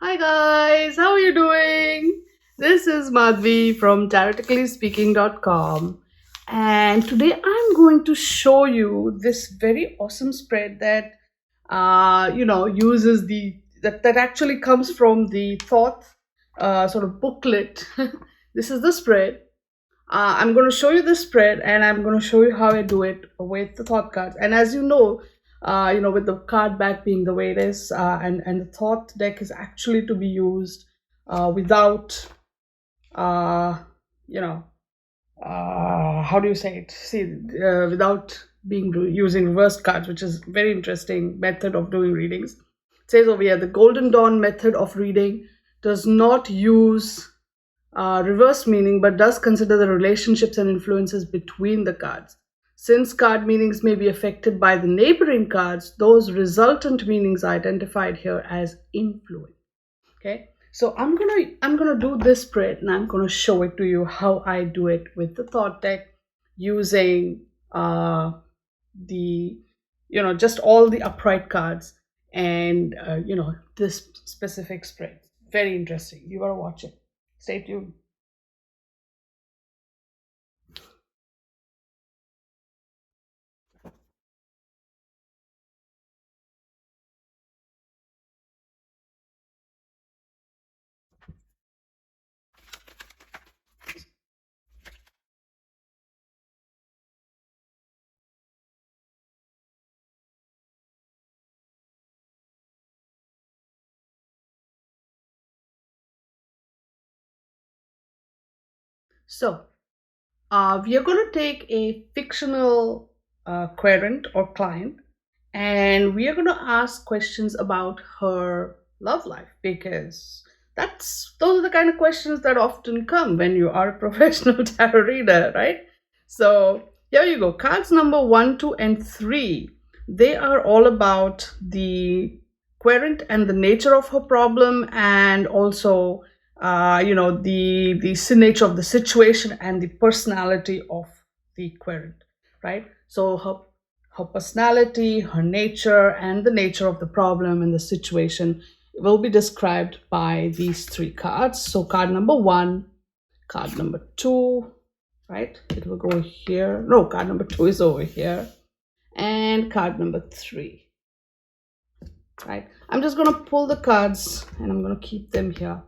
Hi guys, how are you doing? This is Madhvi from TaroticallySpeaking.com, and today I'm going to show you this very awesome spread that uses that actually comes from the Thoth sort of booklet. This is the spread. I'm going to show you this spread, and I'm going to show you how I do it with the Thoth cards. And as with the card back being the way it is, and the Thoth deck is actually to be used without, uh, you know, how do you say it? See, without using reversed cards, which is very interesting method of doing readings. It says over here, the Golden Dawn method of reading does not use reverse meaning, but does consider the relationships and influences between the cards. Since card meanings may be affected by the neighboring cards, those resultant meanings are identified here as influence. Okay, so I'm gonna do this spread, and I'm gonna show it to you how I do it with the Thoth deck using the just all the upright cards and this specific spread. Very interesting. You gotta watch it. Stay tuned. So, we are going to take a fictional querent or client, and we are going to ask questions about her love life, because those are the kind of questions that often come when you are a professional tarot reader, right? So here you go. Cards number 1, 2, and 3. They are all about the querent and the nature of her problem, and also the nature of the situation and the personality of the querent, right? So her personality, her nature, and the nature of the problem and the situation will be described by these 3 cards. So card number 1, card number 2, right? It will go here. No, card number 2 is over here, and card number 3, right? I'm just going to pull the cards and I'm going to keep them here.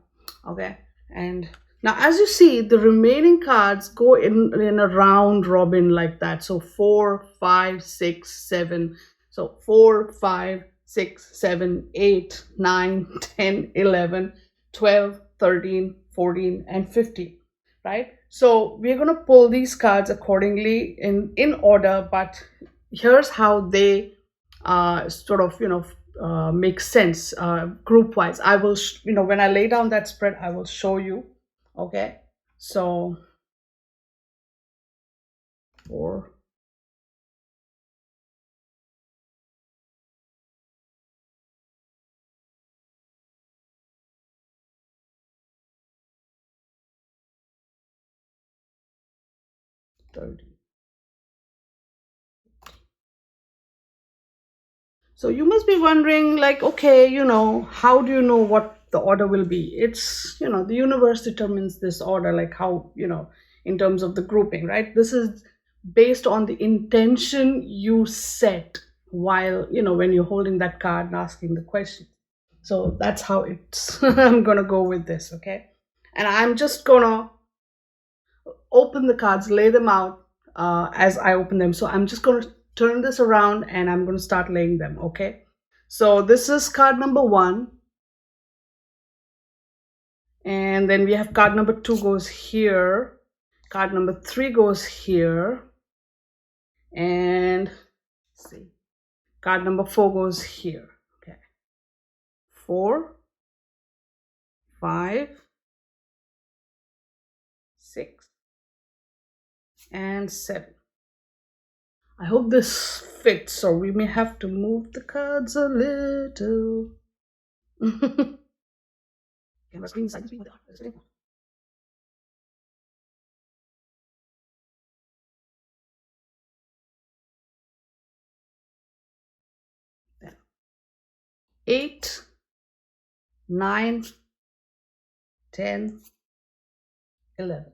Okay, and now as you see, the remaining cards go in a round robin like that. So 4, 5, 6, 7. So 4, 5, 6, 7, 8, 9, 10, 11, 12, 13, 14, and 15, right? So we're going to pull these cards accordingly in order, but here's how they makes sense group wise. I will when I lay down that spread, I will show you. Okay, so 4, 30. So you must be wondering, like, okay, how do you know what the order will be? It's, the universe determines this order, like how, in terms of the grouping, right? This is based on the intention you set while, when you're holding that card and asking the question. So that's how it's, I'm going to go with this, okay? And I'm just going to open the cards, lay them out as I open them. So I'm just going to turn this around and I'm going to start laying them, okay? So this is card number 1. And then we have card number 2 goes here. Card number 3 goes here. And let's see. Card number 4 goes here. Okay. 4, 5, 6, and 7. I hope this fits, so we may have to move the cards a little. Camera screen side screen. Then 8, 9, 10, 11,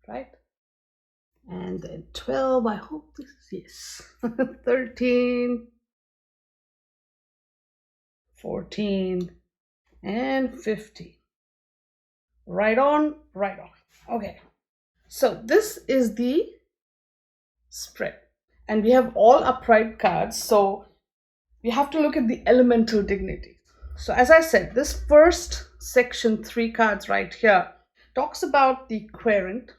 right? And then 12, I hope this is yes. 13, 14, and 15. Right on, right on. Okay, so this is the spread. And we have all upright cards, so we have to look at the elemental dignities. So as I said, this first section, 3 cards right here, talks about the querent,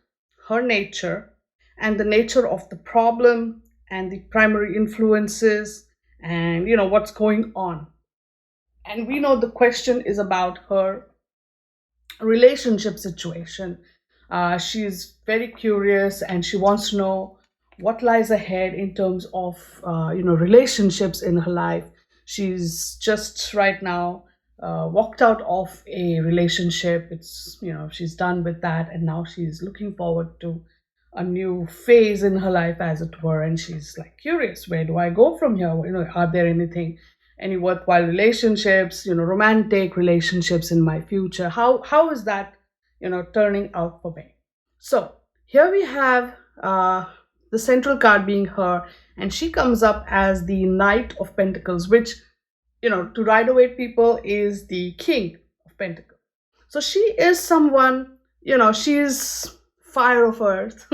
her nature, and the nature of the problem and the primary influences and what's going on. And we know the question is about her relationship situation. She's very curious and she wants to know what lies ahead in terms of relationships in her life. She's just right now walked out of a relationship. It's she's done with that, and now she's looking forward to a new phase in her life, as it were. And she's like curious, where do I go from here? Are there any worthwhile relationships, romantic relationships in my future? How is that turning out for me? So here we have the central card being her, and she comes up as the Knight of Pentacles, which to Rider Waite people is the King of Pentacles. So she is someone, she's fire of earth.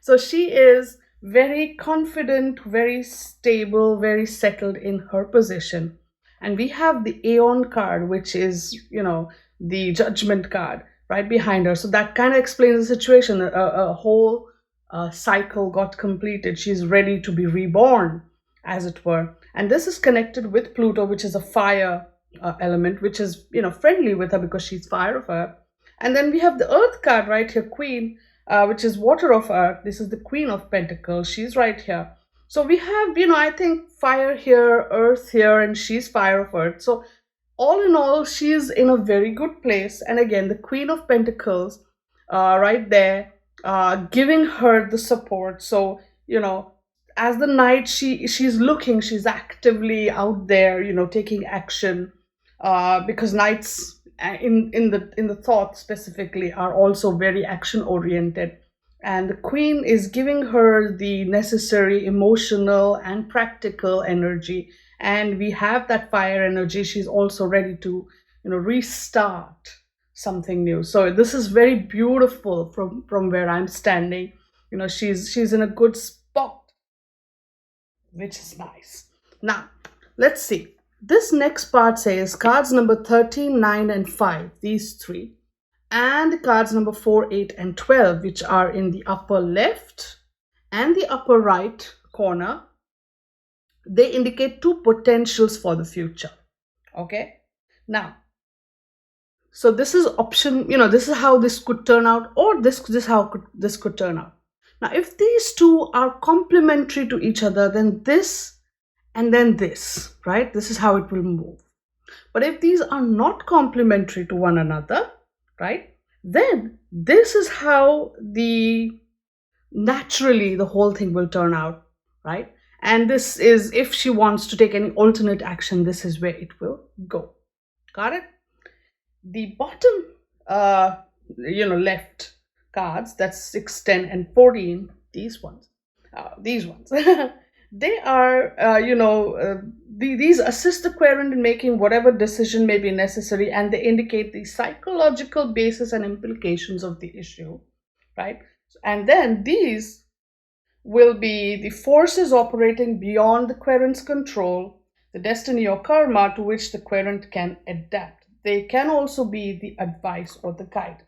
So she is very confident, very stable, very settled in her position. And we have the Aeon card, which is the Judgment card right behind her. So that kind of explains the situation. A whole cycle got completed. She's ready to be reborn, as it were. And this is connected with Pluto, which is a fire element, which is friendly with her because she's fire of earth. And then we have the Earth card right here, Queen, which is water of earth. This is the Queen of Pentacles. She's right here. So we have, I think fire here, earth here, and she's fire of earth. So all in all, she's in a very good place. And again, the Queen of Pentacles right there, giving her the support. So, as the Knight, she's actively out there, taking action, because Knights in the Thoth specifically are also very action oriented, and the Queen is giving her the necessary emotional and practical energy. And we have that fire energy. She's also ready to restart something new. So this is very beautiful from where I'm standing. She's in a good spot, which is nice. Now let's see. This next part says cards number 13, 9, and 5, these 3, and the cards number 4, 8, and 12, which are in the upper left and the upper right corner. They indicate 2 potentials for the future. Okay. Now, so this is option, this is how this could turn out, or this could turn out. Now, if these 2 are complementary to each other, then this and then this, right? This is how it will move. But if these are not complementary to one another, right, then this is how naturally the whole thing will turn out, right? And this is, if she wants to take any alternate action, this is where it will go. Got it? The bottom, left cards, that's 6, 10, and 14, these ones. They are, these assist the querent in making whatever decision may be necessary, and they indicate the psychological basis and implications of the issue, right? And then these will be the forces operating beyond the querent's control, the destiny or karma to which the querent can adapt. They can also be the advice or the guide.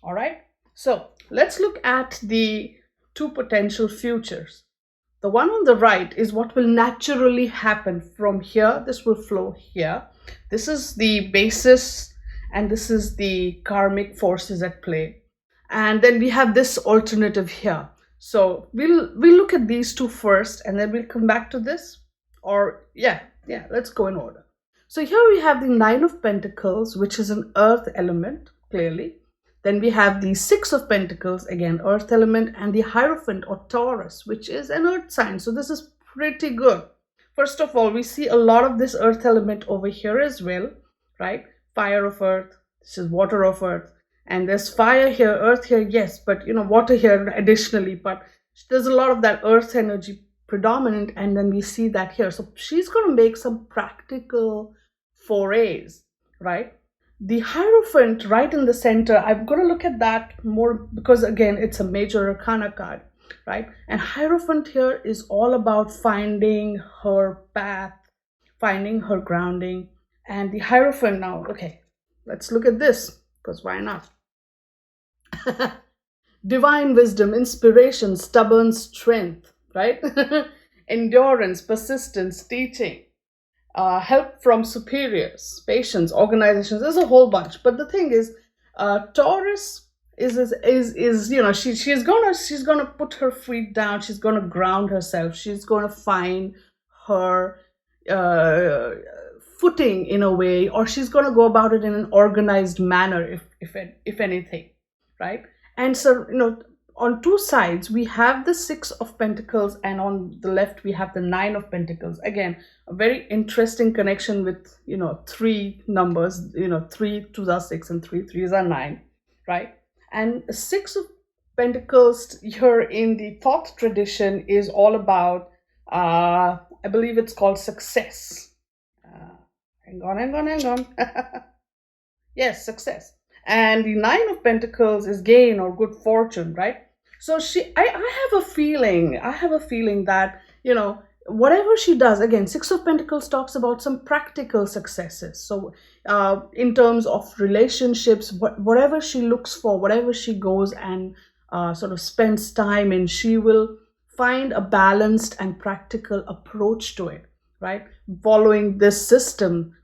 All right. So let's look at the 2 potential futures. The one on the right is what will naturally happen from here. This will flow here. This is the basis, and this is the karmic forces at play. And then we have this alternative here. So we'll look at these 2 first, and then we'll come back to this. Or yeah, let's go in order. So here we have the 9 of Pentacles, which is an earth element, clearly. Then we have the 6 of Pentacles, again, earth element, and the Hierophant or Taurus, which is an earth sign. So this is pretty good. First of all, we see a lot of this earth element over here as well, right? fire of earth, this is water of earth, and there's fire here, earth here, yes, but water here additionally, but there's a lot of that earth energy predominant, and then we see that here. So she's going to make some practical forays, right? The Hierophant right in the center, I'm going to look at that more because again, it's a major arcana card, right? And Hierophant here is all about finding her path, finding her grounding. And the Hierophant now, okay, let's look at this, because why not? Divine wisdom, inspiration, stubborn strength, right? Endurance, persistence, teaching, help from superiors, patience, organizations. There's a whole bunch. But the thing is, Taurus is she's gonna put her feet down. She's gonna ground herself. She's gonna find her footing in a way, or she's gonna go about it in an organized manner, if anything, right? And so on two sides we have the Six of Pentacles, and on the left we have the Nine of Pentacles. Again, a very interesting connection with three numbers. 3 2s are 6 and 3 3s are 9, right? And Six of Pentacles here in the Thoth tradition is all about I believe it's called success. Hang on. Yes, success. And the Nine of Pentacles is gain or good fortune, right? So I have a feeling that whatever she does, again, Six of Pentacles talks about some practical successes. So in terms of relationships, whatever she looks for, whatever she goes and sort of spends time in, she will find a balanced and practical approach to it, right? Following this system,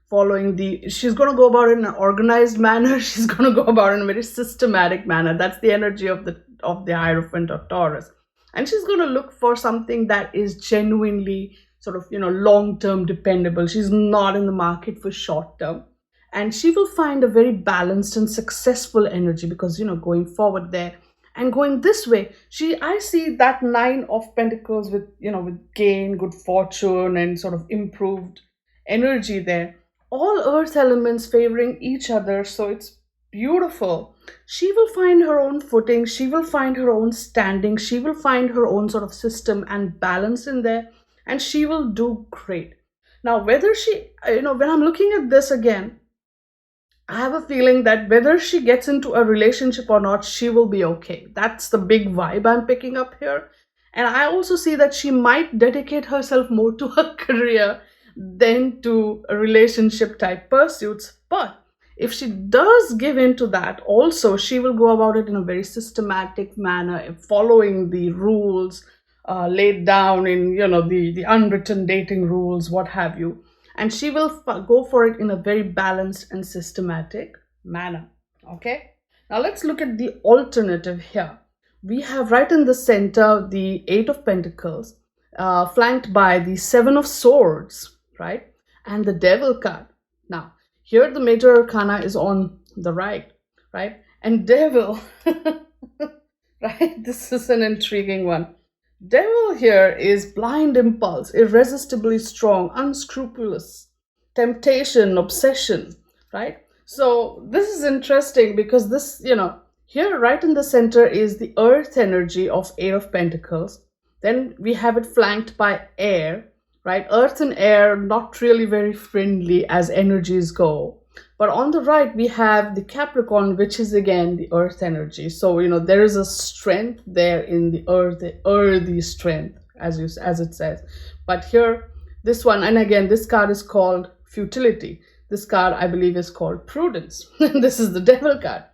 she's going to go about it in an organized manner. She's going to go about it in a very systematic manner. That's the energy of the Hierophant of Taurus. And she's going to look for something that is genuinely sort of long-term dependable. She's not in the market for short-term, and she will find a very balanced and successful energy, because going forward there and going this way, I see that Nine of Pentacles with with gain, good fortune, and sort of improved energy there. All earth elements favoring each other, so it's beautiful. She will find her own footing, she will find her own standing, she will find her own sort of system and balance in there, and she will do great. Now, whether she, when I'm looking at this again, I have a feeling that whether she gets into a relationship or not, she will be okay. That's the big vibe I'm picking up here. And I also see that she might dedicate herself more to her career than to relationship type pursuits. But if she does give into that, also she will go about it in a very systematic manner, following the rules laid down in the unwritten dating rules, what have you. And she will go for it in a very balanced and systematic manner. Okay, now let's look at the alternative here. We have right in the center the Eight of Pentacles, flanked by the Seven of Swords, right? And the Devil card. Now, here the major arcana is on the right? And Devil, right? This is an intriguing one. Devil here is blind impulse, irresistibly strong, unscrupulous, temptation, obsession, right? So this is interesting because this, here right in the center is the earth energy of Eight of Pentacles. Then we have it flanked by air, right? Earth and air, not really very friendly as energies go. But on the right, we have the Capricorn, which is again the earth energy. So, there is a strength there in the earth, the earthy strength, as it says. But here, this one, and again, this card is called futility. This card, I believe, is called prudence. This is the Devil card,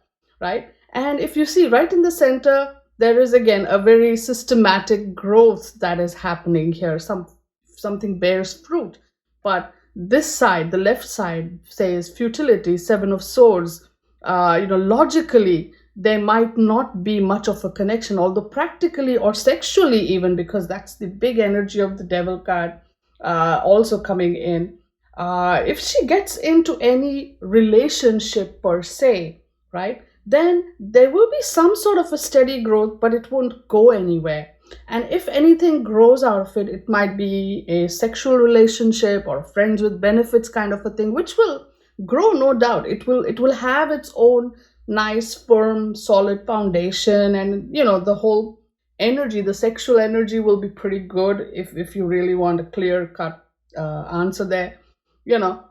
right? And if you see right in the center, there is again a very systematic growth that is happening here. Something bears fruit. But this side, the left side, says futility, Seven of Swords. Logically, there might not be much of a connection, although practically or sexually even, because that's the big energy of the Devil card also coming in. If she gets into any relationship per se, right, then there will be some sort of a steady growth, but it won't go anywhere. And if anything grows out of it, it might be a sexual relationship or friends with benefits kind of a thing, which will grow, no doubt. It will have its own nice, firm, solid foundation, and the whole energy, the sexual energy will be pretty good if you really want a clear cut answer there.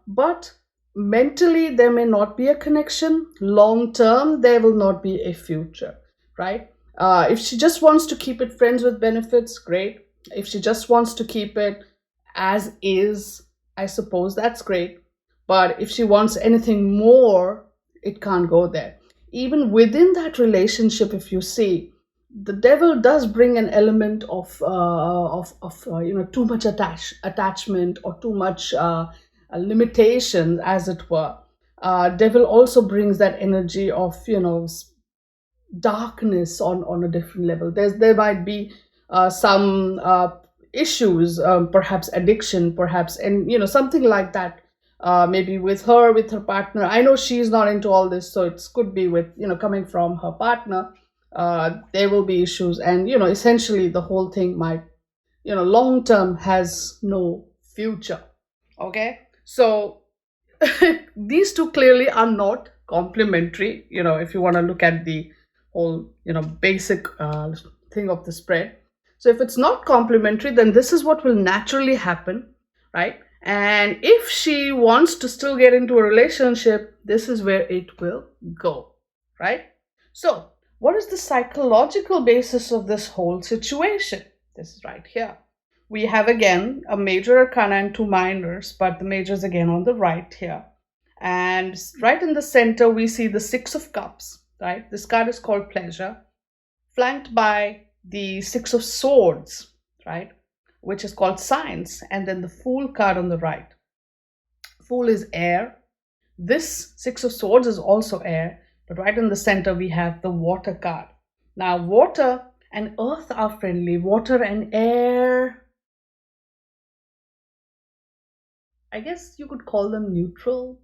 But mentally there may not be a connection. Long term there will not be a future, right? If she just wants to keep it friends with benefits, great. If she just wants to keep it as is, I suppose that's great. But if she wants anything more, it can't go there. Even within that relationship, if you see, the devil does bring an element of too much attachment, or too much limitation, as it were. Devil also brings that energy of darkness on a different level. There might be some issues, perhaps addiction, perhaps, and something like that. Maybe with her partner. I know she's not into all this, so it could be with coming from her partner. There will be issues, and essentially the whole thing might long term has no future. Okay, so these two clearly are not complementary, if you want to look at the whole basic thing of the spread. So if it's not complementary, then this is what will naturally happen, right? And if she wants to still get into a relationship, this is where it will go, right? So what is the psychological basis of this whole situation? This is right here. We have again a major arcana and two minors, but the major is again on the right here. And right in the center, we see the Six of Cups, right? This card is called Pleasure, flanked by the Six of Swords, right? Which is called Science, and then the Fool card on the right. Fool is air. This Six of Swords is also air, but right in the center, we have the Water card. Now, water and earth are friendly. Water and air, I guess you could call them neutral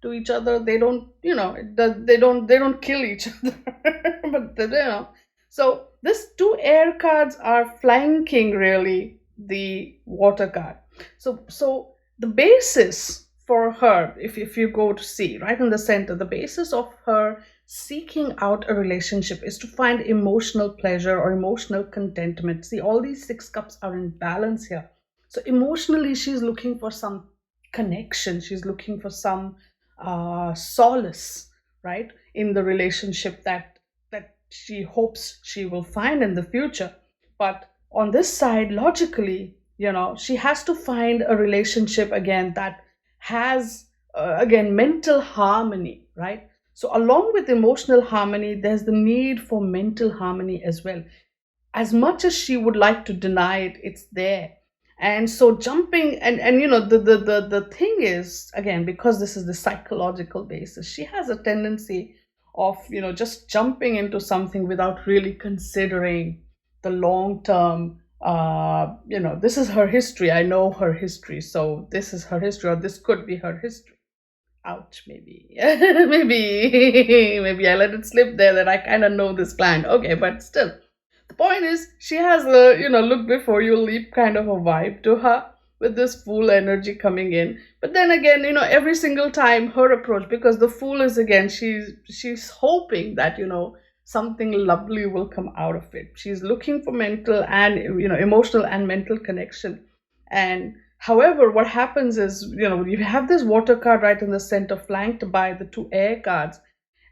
to each other. They don't, they don't kill each other, but So these two air cards are flanking really the water card. So the basis for her, if you go to see right in the center, the basis of her seeking out a relationship is to find emotional pleasure or emotional contentment. See, all these six cups are in balance here. So emotionally, she's looking for some connection. She's looking for some solace, right, in the relationship that she hopes she will find in the future. But on this side, logically, she has to find a relationship again that has again mental harmony, right? So along with emotional harmony, there's the need for mental harmony as well. As much as she would like to deny it, it's there. And so jumping, and the thing is, again, because this is the psychological basis, she has a tendency of just jumping into something without really considering the long term. This is her history. I know her history, so this is her history, or this could be her history. Ouch, maybe. Maybe I let it slip there that I kind of know this client. Okay, but still, the point is, she has a look before you leap kind of a vibe to her, with this Fool energy coming in. But then again, every single time her approach, because the Fool is again, she's hoping that something lovely will come out of it. She's looking for mental and emotional and mental connection. And however, what happens is, you have this water card right in the center, flanked by the two air cards.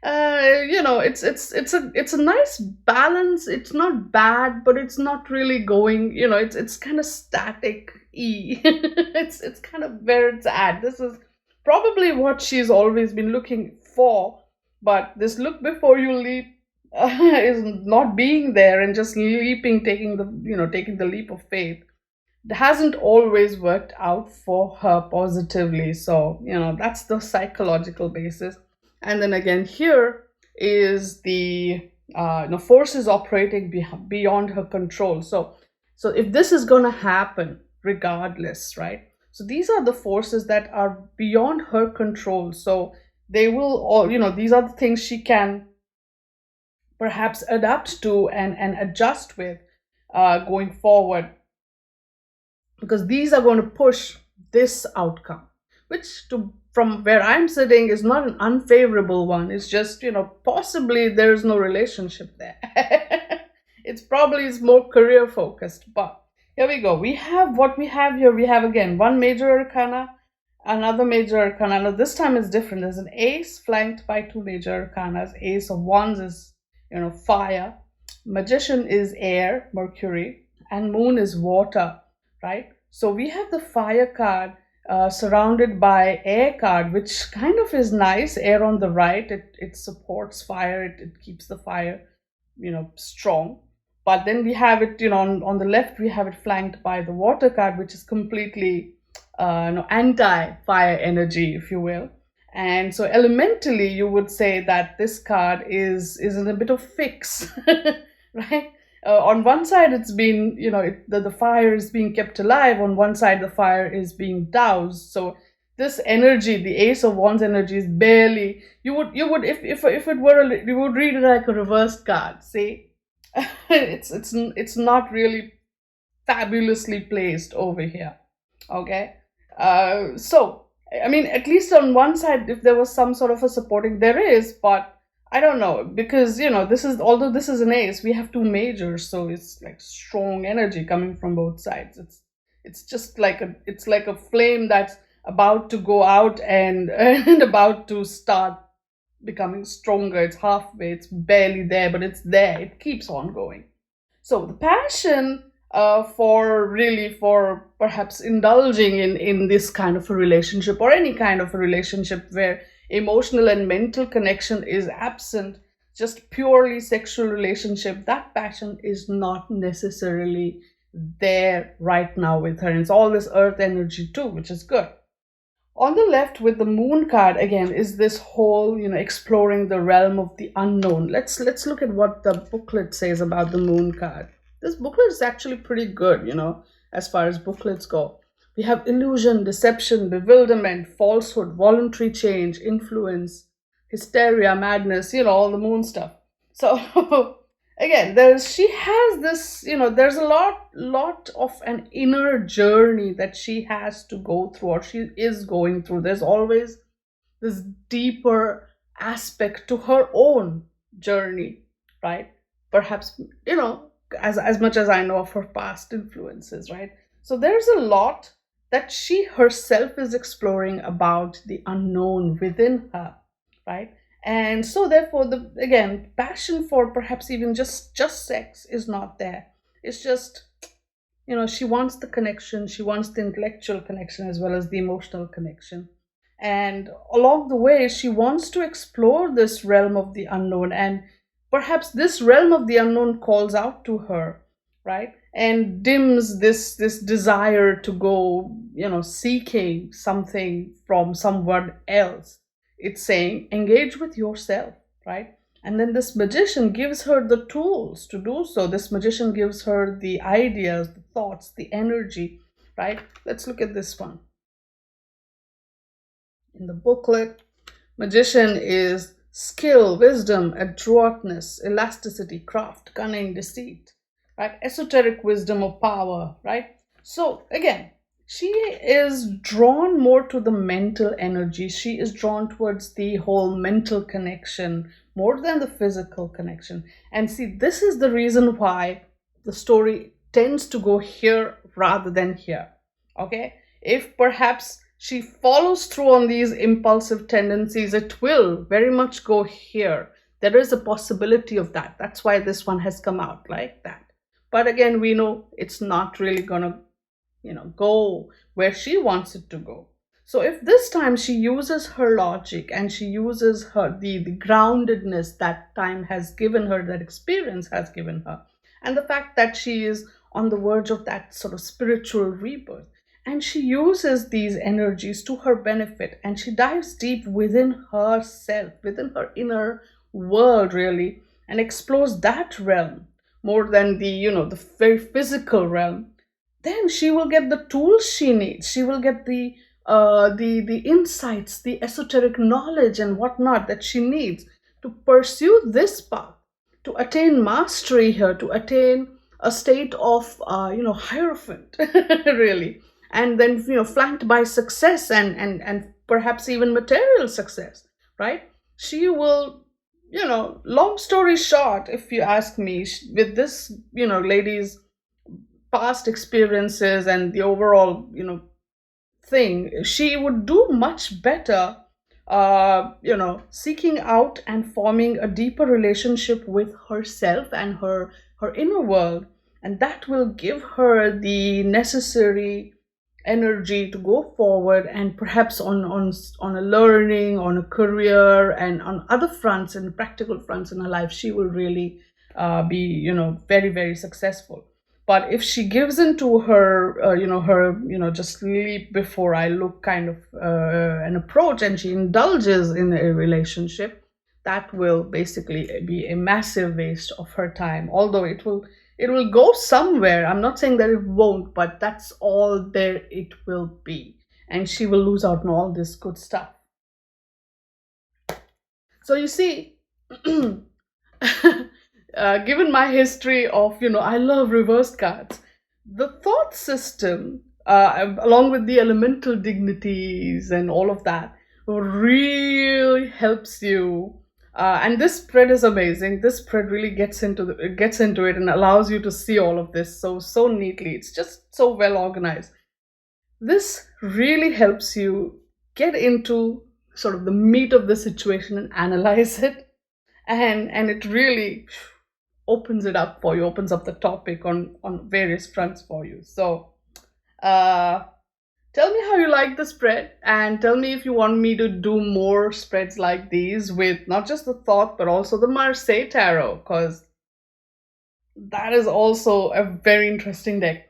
It's a nice balance. It's not bad, but it's not really going. It's kind of static. It's kind of where it's at. This is probably what she's always been looking for, but this look before you leap is not being there and just leaping, taking the leap of faith. It hasn't always worked out for her positively. So that's the psychological basis. And then again, here is the forces operating beyond her control. So if this is going to happen regardless, right? So these are the forces that are beyond her control. So they will all, these are the things she can perhaps adapt to and adjust with going forward, because these are going to push this outcome, which from where I'm sitting is not an unfavorable one. It's just, possibly there's no relationship there. It's probably is more career focused, but here we go. We have what we have here. We have again one major arcana, another major arcana. Now this time is different. There's an ace flanked by two major arcanas. Ace of wands is, fire. Magician is air, Mercury, and moon is water, right? So we have the fire card surrounded by air card, which kind of is nice. Air on the right, it supports fire. It keeps the fire, strong. But then we have it, on the left, we have it flanked by the water card, which is completely anti-fire energy, if you will. And so elementally, you would say that this card is in a bit of fix, right? On one side, it's been, the fire is being kept alive. On one side, the fire is being doused. So this energy, the Ace of Wands energy, is barely, you would if it were, you would read it like a reversed card. See, it's not really fabulously placed over here. Okay, so I mean, at least on one side, if there was some sort of a supporting, there is, but I don't know, because although this is an ace, we have two majors, so it's like strong energy coming from both sides. It's just like a flame that's about to go out and and about to start becoming stronger. It's halfway, it's barely there, but it's there. It keeps on going. So the passion for perhaps indulging in this kind of a relationship, or any kind of a relationship where emotional and mental connection is absent, just purely sexual relationship, that passion is not necessarily there right now with her. And it's all this earth energy too, which is good. On the left with the moon card again is this whole, exploring the realm of the unknown. Let's look at what the booklet says about the moon card. This booklet is actually pretty good, as far as booklets go. We have illusion, deception, bewilderment, falsehood, voluntary change, influence, hysteria, madness, all the moon stuff. So again, she has this, there's a lot of an inner journey that she has to go through, or she is going through. There's always this deeper aspect to her own journey, right? Perhaps, as much as I know of her past influences, right? So there's a lot that she herself is exploring about the unknown within her, right? And so therefore, again, passion for perhaps even just sex is not there. It's just, she wants the connection, she wants the intellectual connection as well as the emotional connection. And along the way, she wants to explore this realm of the unknown, and perhaps this realm of the unknown calls out to her, right? And dims this desire to go, seeking something from someone else. It's saying, engage with yourself, right? And then this magician gives her the tools to do so. This magician gives her the ideas, the thoughts, the energy, right? Let's look at this one. In the booklet, magician is skill, wisdom, adroitness, elasticity, craft, cunning, deceit, right? Esoteric wisdom of power, right? So again, she is drawn more to the mental energy. She is drawn towards the whole mental connection more than the physical connection. And see, this is the reason why the story tends to go here rather than here. Okay? If perhaps she follows through on these impulsive tendencies, it will very much go here. There is a possibility of that. That's why this one has come out like that. But again, we know it's not really gonna, go where she wants it to go. So if this time she uses her logic and she uses her the groundedness that time has given her, that experience has given her, and the fact that she is on the verge of that sort of spiritual rebirth, and she uses these energies to her benefit, and she dives deep within herself, within her inner world really, and explores that realm more than the very physical realm, then she will get the tools she needs. She will get the insights, the esoteric knowledge and whatnot that she needs to pursue this path, to attain mastery here, to attain a state of Hierophant really. and then flanked by success and perhaps even material success, right? She will, long story short, if you ask me, with this lady's past experiences and the overall thing, she would do much better seeking out and forming a deeper relationship with herself and her inner world, and that will give her the necessary energy to go forward, and perhaps on a learning, on a career, and on other fronts and practical fronts in her life, she will really be very, very successful. But if she gives into her just leap before I look kind of an approach, and she indulges in a relationship, that will basically be a massive waste of her time, although it will go somewhere. I'm not saying that it won't, but that's all there it will be. And she will lose out on all this good stuff. So you see, given my history of, I love reversed cards, the thought system, along with the elemental dignities and all of that, really helps you. And this spread is amazing. This spread really gets into it and allows you to see all of this so neatly. It's just so well organized. This really helps you get into sort of the meat of the situation and analyze it, and it really opens it up for you, opens up the topic on various fronts for you. So tell me how you like the spread, and tell me if you want me to do more spreads like these with not just the Thoth but also the Marseille Tarot, because that is also a very interesting deck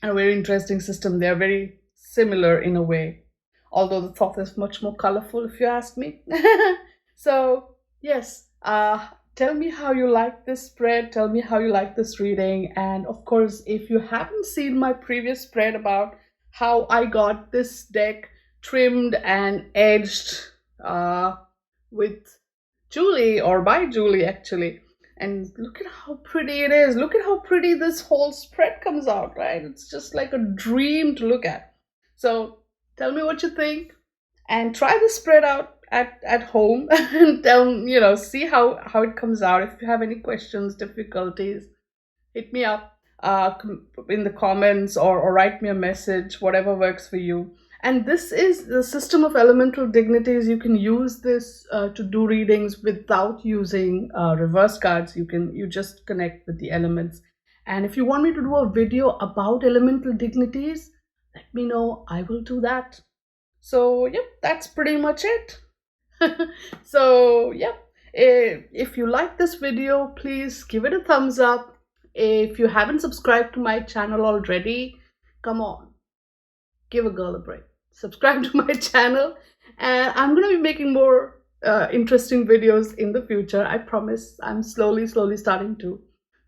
and a very interesting system. They are very similar in a way, although the Thoth is much more colorful, if you ask me. So yes, tell me how you like this spread, tell me how you like this reading, and of course, if you haven't seen my previous spread about how I got this deck trimmed and edged with Julie, or by Julie actually, and look at how pretty it is. Look at how pretty this whole spread comes out, right? It's just like a dream to look at. So tell me what you think, and try the spread out at home and see how it comes out. If you have any questions, difficulties, hit me up in the comments, or write me a message, whatever works for you. And this is the system of elemental dignities. You can use this to do readings without using reverse cards. You just connect with the elements. And if you want me to do a video about elemental dignities, let me know. I will do that. So yep, that's pretty much it. So yep, if you like this video, please give it a thumbs up. If you haven't subscribed to my channel already, come on, give a girl a break. Subscribe to my channel, and I'm going to be making more interesting videos in the future. I promise. I'm slowly starting to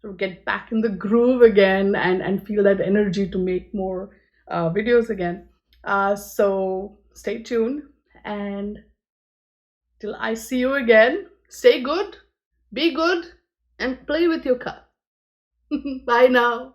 sort of get back in the groove again, and feel that energy to make more videos again. So stay tuned, and till I see you again, stay good, be good, and play with your cards. Bye now.